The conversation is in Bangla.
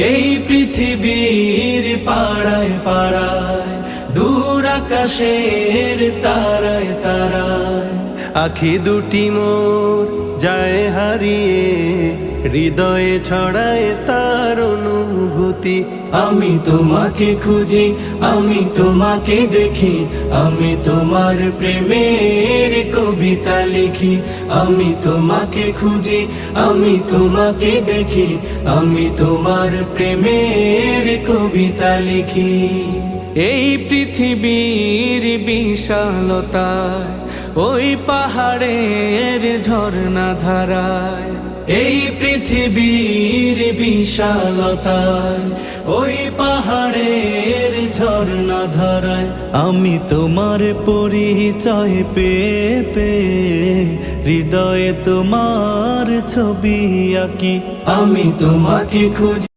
এই পৃথিবীর পাড়ায় পাড়ায়, দূর আকাশের তারায় তারায়, আখি দুটি মোর যায় হারিয়ে, হৃদয়ে ছড়ায় তার অনুভূতি। আমি তোমাকে খুঁজি, আমি তোমাকে দেখি, আমি তোমার প্রেমের কবিতা লিখি। আমি তোমাকে খুঁজি, আমি তোমাকে দেখি, আমি তোমার প্রেমের কবিতা লিখি। এই পৃথিবীর বিশালতায়, ওই পাহাড়ের ঝর্ণা ধারায়, এই পৃথিবীর বিশালতায়, ওই পাহাড়ের ঝর্ণা ধারায়, আমি তোমার পরিচয় পেয়ে পেয়ে, হৃদয়ে তোমার ছবি আঁকি। আমি তোমাকে খুঁজি।